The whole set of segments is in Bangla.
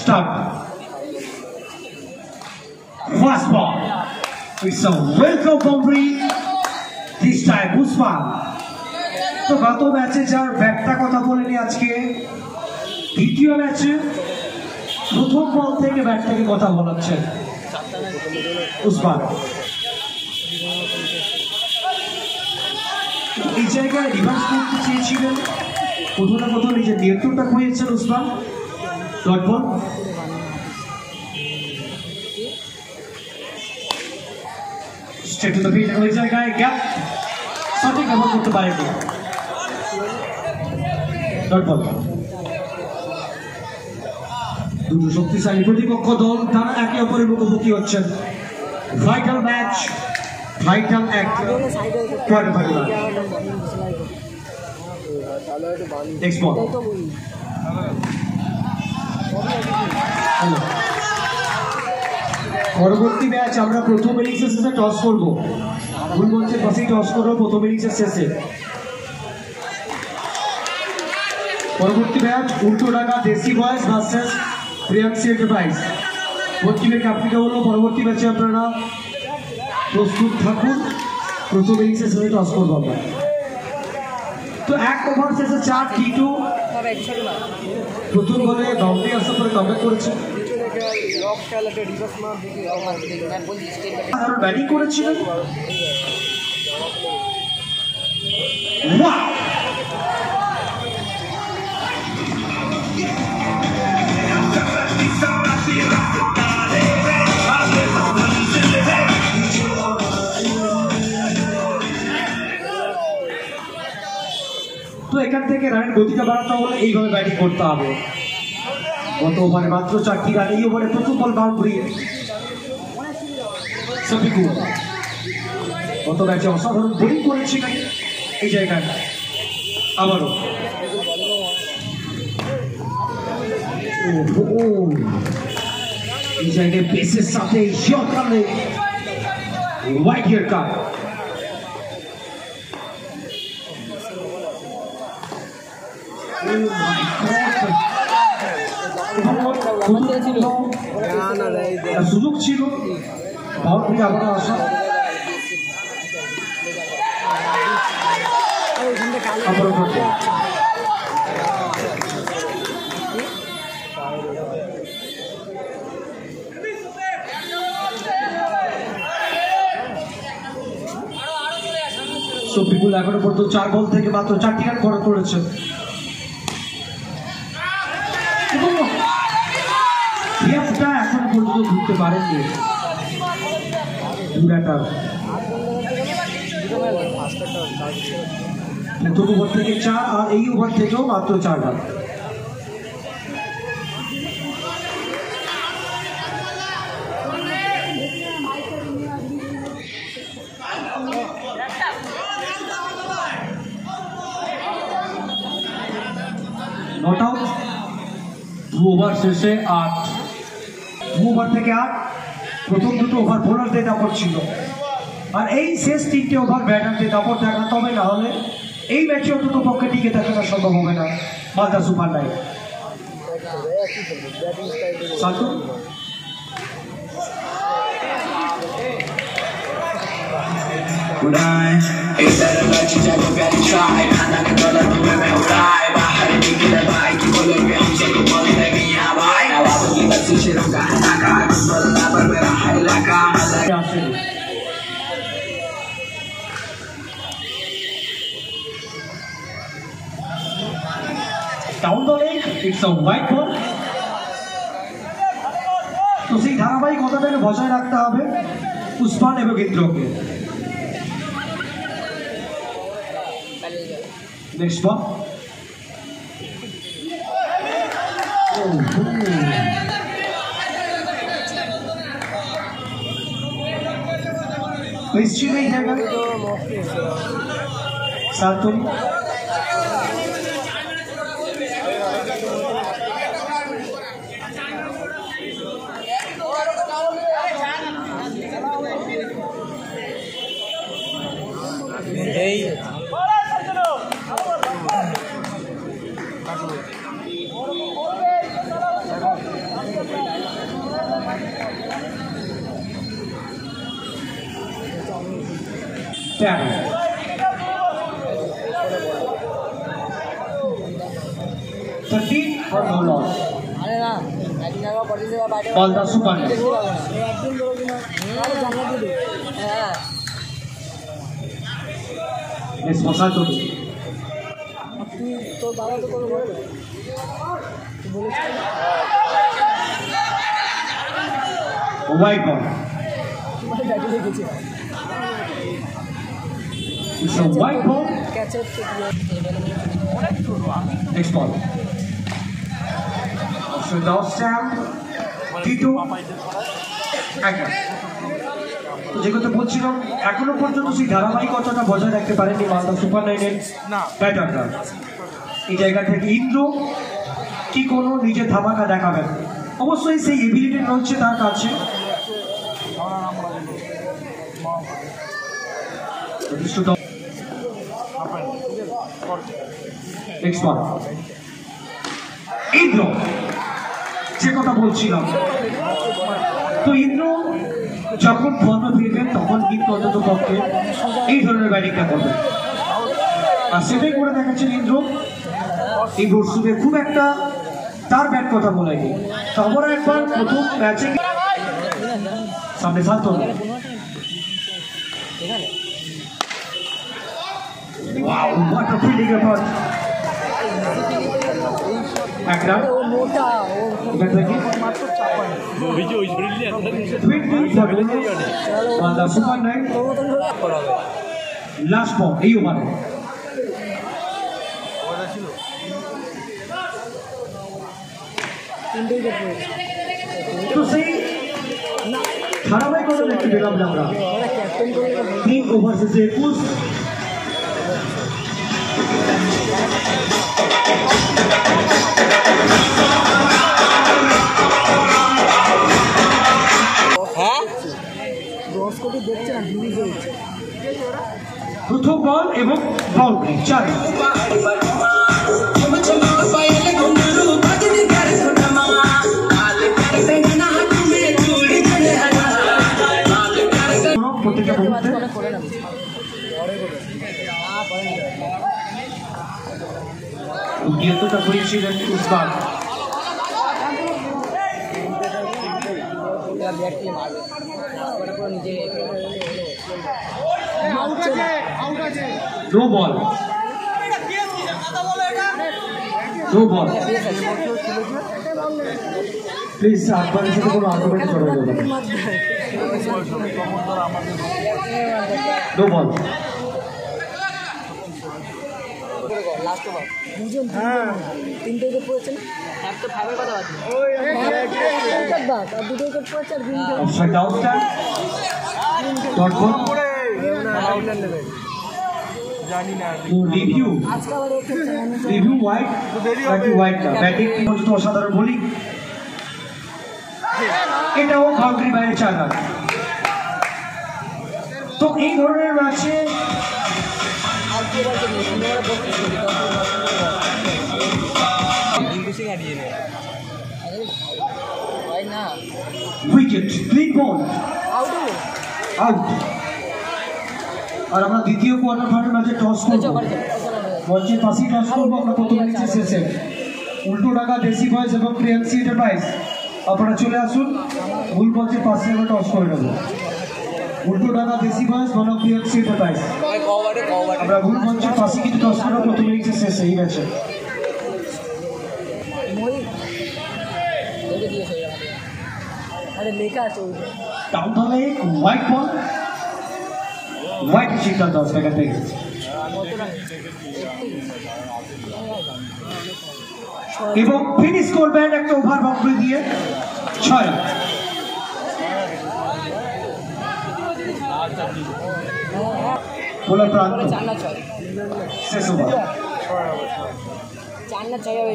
Start. First ball. It's a welcome boundary. This time Usman. তো গত ম্যাচে যার ব্যাটটা কথা বলেনি আজকে দ্বিতীয় ম্যাচে প্রথম বল থেকে ব্যাট থেকে কথা বলাচ্ছেন উসমান। এই জায়গায় রিভার্স করতে চেয়েছিলেন, কোথাও না কোথাও নিজের নিয়ন্ত্রণটা খুঁজেছেন Usman. Dot ball. Straight to the field, ওই জায়গায় গ্যাপ সঠিক ব্যবহার করতে পারেনি। ডট বল। দুটো শক্তিশালী প্রতিপক্ষ দল, তারা একে অপরের মুখোমুখি হচ্ছেন। ভাইটাল ম্যাচ, ভাইটাল এক কোয়ার্টার ফাইনাল। Next ball. পরবর্তী ম্যাচ আমরা প্রথম ইনিংসের শেষে টস করবো। ভুল বলছে, পাশেই টস করবো প্রথম ইনিংসের শেষে। পরবর্তী ম্যাচ উল্টোডাঙ্গা দেশি বয়েজ ভার্সেস প্রিয়াংশী এন্টারপ্রাইজ। কোন টিমের ক্যাপ্টেনকে বললো পরবর্তী ম্যাচে আপনারা প্রস্তুত থাকুন। প্রথম ইনিংসের শেষে টস করবো আমরা। তো এক ওভার শেষে 4 T2। প্রথম বলে বাউন্ডারি আসার পরে কামব্যাক করেছে। ব্যাটিং করেছিলেন। তো এখান থেকে রানের গতিটা বাড়াতে হলে এইভাবে ব্যাটিং করতে হবে। গত ওভারে মাত্র 4টি রান, এই ওভারে প্রথম বল বাউন্ডারি। শফিকুল গত ম্যাচে অসাধারণ বোলিং করেছিলেন। এই জায়গায় আবারও এই জায়গায় পেসের সাথে ইয়র্কারে হোয়াইট ইয়র্কার। সুযোগ ছিল বাউন্ডারি আবারও আসা। শফিকুল এখনো পর্যন্ত 4 বল থেকে মাত্র 4টি রান করা করেছে। এখনো পর্যন্ত ঘুরতে পারেননি। প্রথম ওভার থেকে 4 আর এই ওভার থেকেও মাত্র 4 রান। Not out. 2 ওভার শেষে 8। 2 ওভার থেকে 8। প্রথম দুটো ওভার বোলারদের দাপট ছিল, আর এই শেষ 3টে ওভার ব্যাটারদের দাপট দেখাতে হবে, না হলে এই ম্যাচে অন্তত পক্ষে টিকে থাকাটা সম্ভব হবে না মালদা সুপার নাইন। সাতু down the leg, it's a white ball. তো সেই ধারাবাহিকতাটাকে বজায় রাখতে হবে উসমান এবং ইন্দ্রকে। নেক্সট বল। हिस्ट्री नहीं जाएगा सातुम। 13 for no loss. All the super net. Yes, Masato. White ball. It's a white ball. Next ball. So now Sam, Tito, Acker. তো যে কথা বলছিলাম এখনো পর্যন্ত সেই ধারাবাহিকতাটা বজায় রাখতে পারেনি মালদা সুপার নাইনের ব্যাটাররা। এই জায়গা থেকে ইন্দ্র কি কোনো নিজের ধামাকা দেখাবেন, অবশ্যই সেই এবিলিটি রয়েছে তার কাছে। ইন্দ্র যে কথা বলছিলাম, তো ইন্দ্র যখন ফর্মে ফিরবেন তখন কিন্তু অন্তত পক্ষে এই ধরনের ব্যাটিংটা করবেন, আর সেটাই করে দেখাচ্ছেন ইন্দ্র। এই বর্ষুতে খুব একটা তার ব্যাট কথা বলেনি, তখন একবার প্রথম ম্যাচে সামনে সাত একটা লাস্ট বল এই ওভারে। তো সেই ধারাবাহিকতা দেখতে পেলাম আমরা 3 ওভার শেষে 21। প্রথম বল এবং বাউন্ডারি 4। প্রত্যেকটা মুহূর্তে উদ্যতটা করেছিলেন Usman. No ball, no ball please. আপনার সাথে কোনো আর্গুমেন্ট করা যাবে না। No ball. অসাধারণ বোলিং, এটাও বাউন্ডারি বাইরে 4 রান। তো এই ধরনের ম্যাচে উইকেট, ক্লিন বল, আউট। আর আমরা দ্বিতীয় কোয়ার্টার ফাইনাল ম্যাচে টস করবো, মঞ্চের পাশেই টস করবো আমরা প্রথম ইনিংসের শেষে। উল্টো টাকা দেশি বয়েজ এবং প্রিয়াংশী এন্টারপ্রাইজ আপনারা চলে আসুন, ভুল মঞ্চের পাশে আমরা টস করে নেবো। উল্টো টাকা দেশি বয়েজ এবং প্রিয়াংশী এন্টারপ্রাইজ আমরা ভুল মঞ্চের পাশে কিন্তু টস করবো প্রথম ইনিংসের শেষে এই ম্যাচে। ডাউন হবে হোয়াইট বল, হোয়াইট সিদ্ধান্ত আসবে এখান থেকে। এবং ফিনিশ করবেন একটা ওভার বাউন্ডারি দিয়ে 6 রান। বোলার প্রান্ত শেষ ওভার 4 না 6 হবে।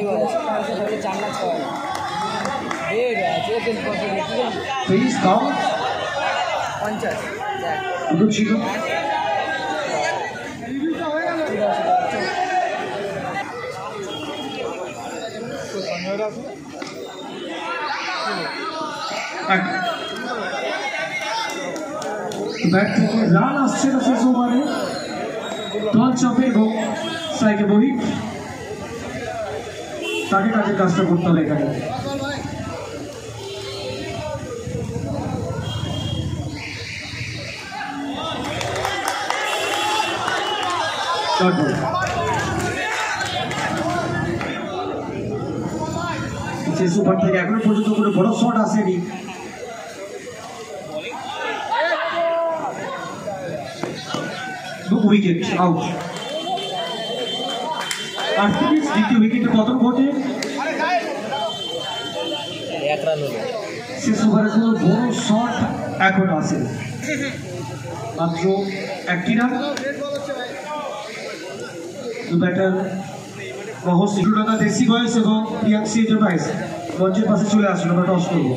প্লিজ কাউ 50 দুটো ছিল। ব্যাট থেকে রান আসছে না শেষ ওভারে, দল চাপে এবং স্ট্রাইকে বহির। তাকে কাজের কাজটা করতে হবে এখানে। শেষ ওভার থেকে এখনো পর্যন্ত কোনো বড় শট আসেনি। Wicket out. আর দ্বিতীয় উইকেটে পতন ঘটে। শেষ ওভারে কোনো বড় শট এখন আসে, মাত্র একটি রান। ব্যাটার রহস্য টাকা দেশি বয়স এবং প্রিয়াংশী এন্টারপ্রাইজ মঞ্চের পাশে চলে আসুন, আমরা টস করবো।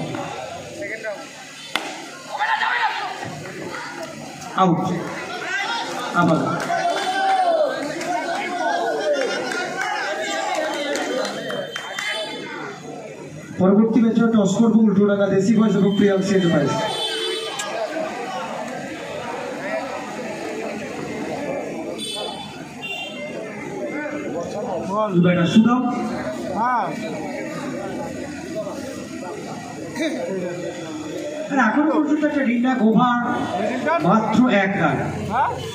আউট। আবার পরবর্তী ম্যাচে টস করবো উল্টোডাঙ্গা দেশি বয়স এবং প্রিয়াংশী এন্টারপ্রাইজ। ব্যাটার সুদাম এখনো পর্যন্ত একটা রিন্ডা ওভার মাত্র এক রান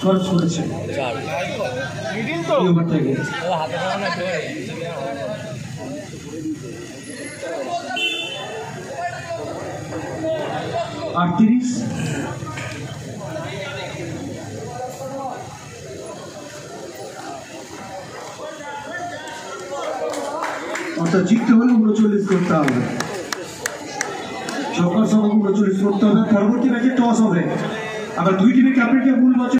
খরচ করেছে ওভার থেকে। 38। অর্থাৎ জিততে হলে 39 করতে হবে, সকাল সকাল 39 করতে হবে। পরবর্তী ম্যাচে টস হবে, আবার দুই টিমের ক্যাপ্টেনকে মূল ম্যাচে